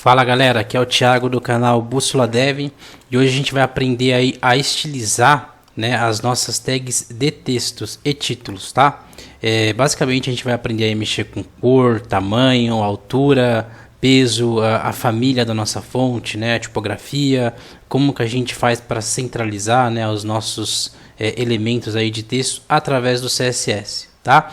Fala galera, aqui é o Thiago do canal Bússola Dev e hoje a gente vai aprender aí a estilizar, né, as nossas tags de textos e títulos, tá? Basicamente a gente vai aprender a mexer com cor, tamanho, altura, peso, a família da nossa fonte, né, a tipografia, como que a gente faz para centralizar, né, os nossos elementos aí de texto através do CSS. Tá?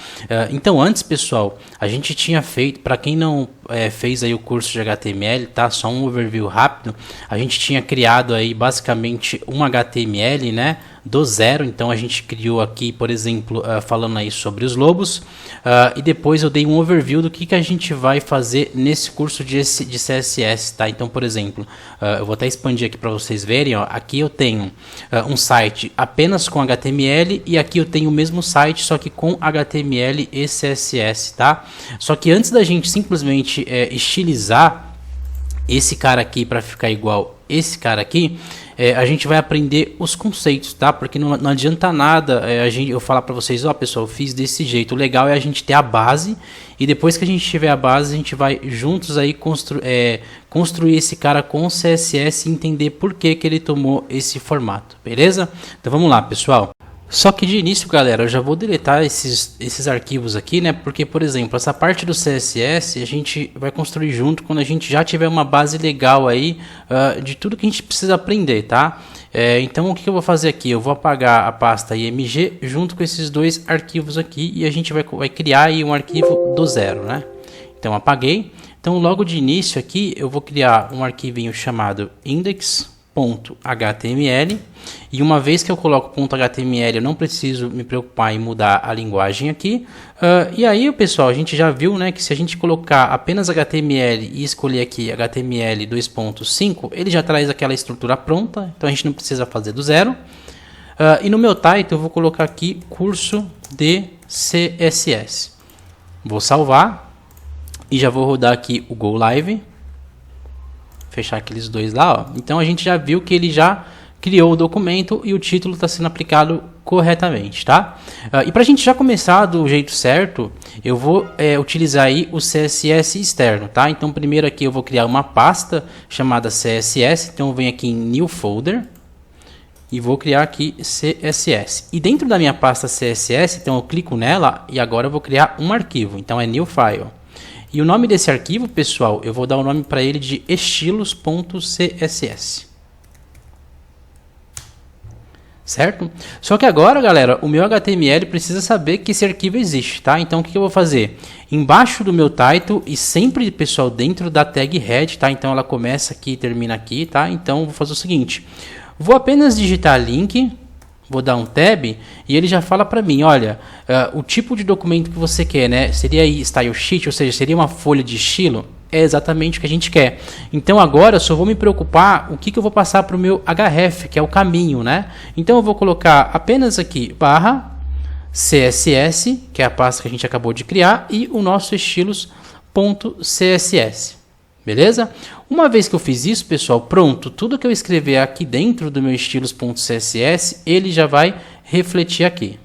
Então antes, pessoal, a gente tinha feito, para quem não fez aí o curso de HTML, tá? Só um overview rápido, a gente tinha criado aí basicamente um HTML, né, do zero. Então a gente criou aqui, por exemplo, falando aí sobre os lobos, e depois eu dei um overview do que a gente vai fazer nesse curso de CSS, tá? Então, por exemplo, eu vou até expandir aqui para vocês verem, ó, aqui eu tenho um site apenas com HTML e aqui eu tenho o mesmo site, só que com HTML e CSS, tá? Só que antes da gente simplesmente estilizar esse cara aqui para ficar igual esse cara aqui, a gente vai aprender os conceitos, tá? Porque não adianta nada eu falar para vocês, ó, pessoal, eu fiz desse jeito. O legal é a gente ter a base e depois que a gente tiver a base, a gente vai juntos aí construir esse cara com o CSS e entender por que ele tomou esse formato, beleza? Então vamos lá, pessoal. Só que de início, galera, eu já vou deletar esses arquivos aqui, né? Porque, por exemplo, essa parte do CSS a gente vai construir junto quando a gente já tiver uma base legal aí de tudo que a gente precisa aprender, tá? Então, o que eu vou fazer aqui? Eu vou apagar a pasta img junto com esses dois arquivos aqui e a gente vai criar aí um arquivo do zero, né? Então, apaguei. Então, logo de início aqui, eu vou criar um arquivinho chamado index.html e uma vez que eu coloco .html eu não preciso me preocupar em mudar a linguagem aqui. E aí, pessoal, a gente já viu, né, que se a gente colocar apenas HTML e escolher aqui HTML 2.5, ele já traz aquela estrutura pronta, então a gente não precisa fazer do zero. E no meu title eu vou colocar aqui curso de CSS. Vou salvar e já vou rodar aqui o Go Live. Fechar aqueles dois lá, ó. Então a gente já viu que ele já criou o documento e o título está sendo aplicado corretamente, tá? E para a gente já começar do jeito certo, eu vou utilizar aí o CSS externo, tá? Então primeiro aqui eu vou criar uma pasta chamada CSS, então eu venho aqui em New Folder e vou criar aqui CSS. E dentro da minha pasta CSS, então eu clico nela e agora eu vou criar um arquivo, então é New File. E o nome desse arquivo, pessoal, eu vou dar o nome para ele de estilos.css. Certo? Só que agora, galera, o meu HTML precisa saber que esse arquivo existe, tá? Então, o que eu vou fazer? Embaixo do meu title e sempre, pessoal, dentro da tag head, tá? Então, ela começa aqui e termina aqui, tá? Então, eu vou fazer o seguinte. Vou apenas digitar link. Vou dar um tab e ele já fala para mim, olha, o tipo de documento que você quer, né? Seria aí style sheet, ou seja, seria uma folha de estilo? É exatamente o que a gente quer. Então agora eu só vou me preocupar o que eu vou passar para o meu href, que é o caminho, né? Então eu vou colocar apenas aqui barra CSS, que é a pasta que a gente acabou de criar, e o nosso estilos.css. Beleza? Uma vez que eu fiz isso, pessoal, pronto, tudo que eu escrever aqui dentro do meu estilos.css, ele já vai refletir aqui.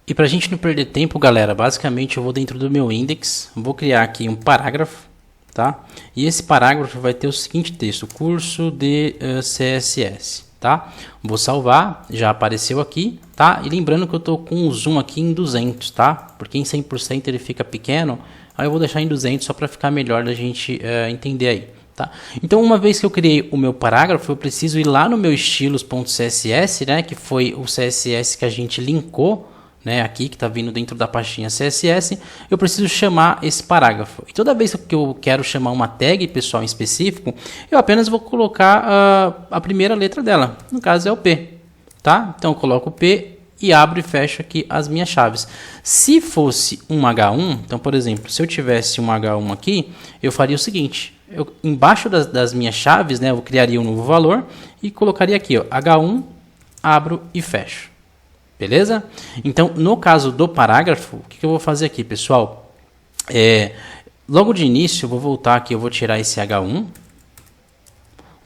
E para a gente não perder tempo, galera, basicamente eu vou dentro do meu index, vou criar aqui um parágrafo, tá? E esse parágrafo vai ter o seguinte texto, curso de CSS, tá? Vou salvar, já apareceu aqui, tá? E lembrando que eu estou com o zoom aqui em 200, tá? Porque em 100% ele fica pequeno. Aí eu vou deixar em 200 só para ficar melhor da gente entender aí, tá? Então, uma vez que eu criei o meu parágrafo, eu preciso ir lá no meu estilos.css, né, que foi o CSS que a gente linkou, né, aqui, que está vindo dentro da pastinha CSS, eu preciso chamar esse parágrafo. E toda vez que eu quero chamar uma tag, pessoal, em específico, eu apenas vou colocar a primeira letra dela, no caso é o P, tá? Então, eu coloco o P e abro e fecho aqui as minhas chaves. Se fosse um H1, então, por exemplo, se eu tivesse um H1 aqui, eu faria o seguinte, embaixo das minhas chaves, né, eu criaria um novo valor e colocaria aqui, ó, H1, abro e fecho. Beleza? Então, no caso do parágrafo, o que eu vou fazer aqui, pessoal? Logo de início, eu vou voltar aqui, eu vou tirar esse H1,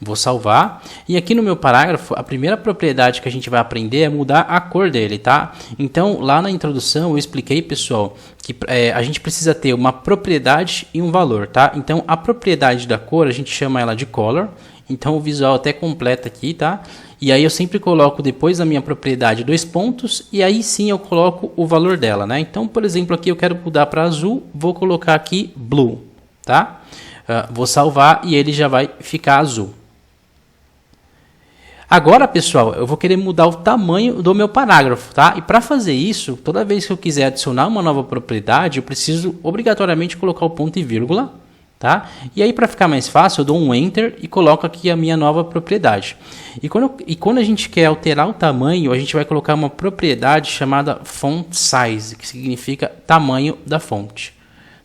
Vou salvar. E aqui no meu parágrafo, a primeira propriedade que a gente vai aprender é mudar a cor dele, tá? Então, lá na introdução eu expliquei, pessoal, que a gente precisa ter uma propriedade e um valor, tá? Então, a propriedade da cor, a gente chama ela de color. Então, o visual até completa aqui, tá? E aí eu sempre coloco depois da minha propriedade 2 pontos e aí sim eu coloco o valor dela, né? Então, por exemplo, aqui eu quero mudar para azul, vou colocar aqui blue, tá? Vou salvar e ele já vai ficar azul. Agora, pessoal, eu vou querer mudar o tamanho do meu parágrafo, tá? E para fazer isso, toda vez que eu quiser adicionar uma nova propriedade, eu preciso obrigatoriamente colocar o ponto e vírgula, tá? E aí, para ficar mais fácil, eu dou um Enter e coloco aqui a minha nova propriedade. E quando a gente quer alterar o tamanho, a gente vai colocar uma propriedade chamada Font Size, que significa tamanho da fonte,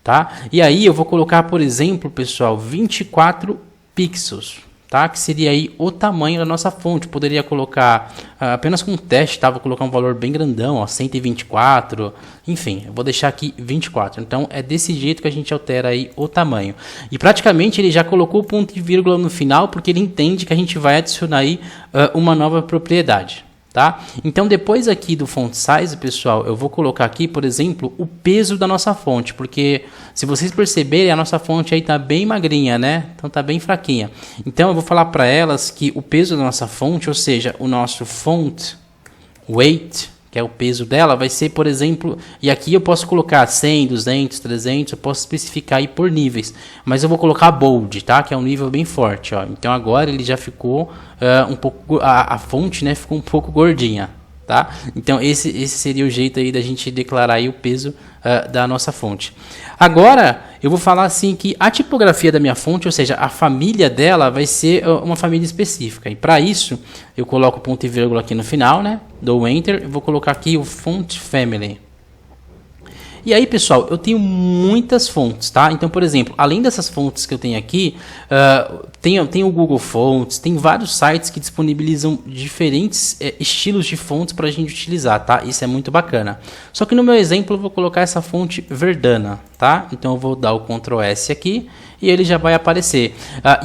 tá? E aí eu vou colocar, por exemplo, pessoal, 24 pixels. Tá? Que seria aí o tamanho da nossa fonte. Poderia colocar apenas com um teste, tá? Vou colocar um valor bem grandão, ó, 124, enfim, eu vou deixar aqui 24. Então é desse jeito que a gente altera aí o tamanho. E praticamente ele já colocou o ponto e vírgula no final, porque ele entende que a gente vai adicionar aí uma nova propriedade. Tá? Então depois aqui do font size, pessoal, eu vou colocar aqui, por exemplo, o peso da nossa fonte, porque se vocês perceberem, a nossa fonte aí tá bem magrinha, né? Então tá bem fraquinha. Então eu vou falar para elas que o peso da nossa fonte, ou seja, o nosso font weight, que é o peso dela, vai ser, por exemplo, e aqui eu posso colocar 100, 200, 300, eu posso especificar aí por níveis, mas eu vou colocar bold, tá? Que é um nível bem forte, ó. Então agora ele já ficou um pouco, a fonte, né, ficou um pouco gordinha, tá? Então esse seria o jeito aí da gente declarar aí o peso da nossa fonte. Agora eu vou falar assim que a tipografia da minha fonte, ou seja, a família dela vai ser uma família específica. E para isso eu coloco ponto e vírgula aqui no final, né? Dou Enter, eu vou colocar aqui o Font Family. E aí, pessoal, eu tenho muitas fontes, tá? Então, por exemplo, além dessas fontes que eu tenho aqui, tem o Google Fonts, tem vários sites que disponibilizam diferentes estilos de fontes para a gente utilizar, tá? Isso é muito bacana. Só que no meu exemplo eu vou colocar essa fonte Verdana, tá? Então eu vou dar o Ctrl S aqui e ele já vai aparecer.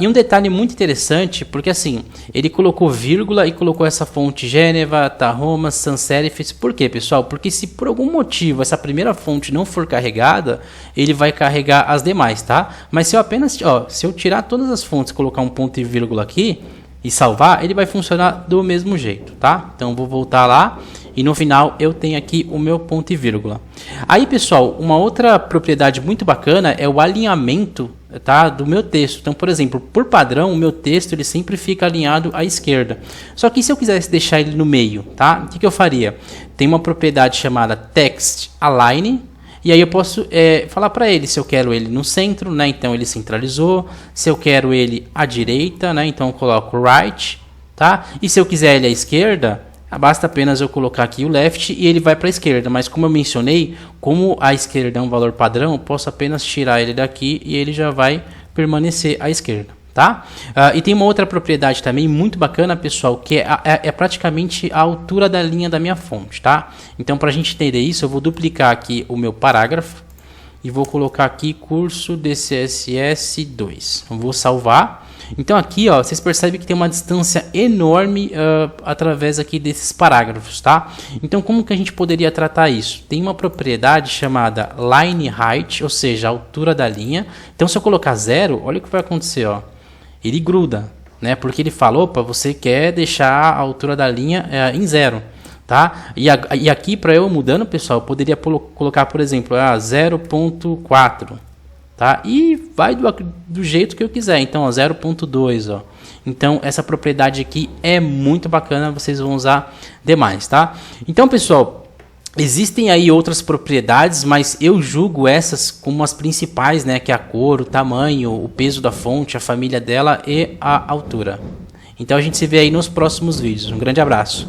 E um detalhe muito interessante, porque assim, ele colocou vírgula e colocou essa fonte Geneva, Tahoma, Sans Serifs. Por quê, pessoal? Porque se por algum motivo essa primeira fonte não for carregada, ele vai carregar as demais, tá? Mas se eu apenas, se eu tirar todas as fontes e colocar um ponto e vírgula aqui e salvar, ele vai funcionar do mesmo jeito, tá? Então vou voltar lá e no final eu tenho aqui o meu ponto e vírgula. Aí, pessoal, uma outra propriedade muito bacana é o alinhamento, tá, do meu texto. Então, por exemplo, por padrão, o meu texto ele sempre fica alinhado à esquerda. Só que se eu quisesse deixar ele no meio, tá? O que eu faria? Tem uma propriedade chamada Text Align. E aí eu posso falar para ele se eu quero ele no centro, né? Então ele centralizou. Se eu quero ele à direita, né? Então eu coloco right, tá? E se eu quiser ele à esquerda, basta apenas eu colocar aqui o left e ele vai para a esquerda. Mas como eu mencionei, como a esquerda é um valor padrão, eu posso apenas tirar ele daqui e ele já vai permanecer à esquerda, tá? E tem uma outra propriedade também muito bacana, pessoal, que é praticamente a altura da linha da minha fonte, tá? Então, para a gente entender isso, eu vou duplicar aqui o meu parágrafo e vou colocar aqui curso de CSS 2. Eu vou salvar. Então aqui, ó, vocês percebem que tem uma distância enorme através aqui desses parágrafos, tá? Então como que a gente poderia tratar isso? Tem uma propriedade chamada line height, ou seja, a altura da linha. Então se eu colocar 0, olha o que vai acontecer, ó. Ele gruda, né? Porque ele falou, opa, você quer deixar a altura da linha em 0, tá? E aqui para eu mudando, pessoal, eu poderia colocar, por exemplo, 0.4. Tá? E vai do jeito que eu quiser. Então 0.2, ó. Então essa propriedade aqui é muito bacana, vocês vão usar demais, tá? Então, pessoal, existem aí outras propriedades, mas eu julgo essas como as principais, né? Que é a cor, o tamanho, o peso da fonte, a família dela e a altura. Então a gente se vê aí nos próximos vídeos. Um grande abraço.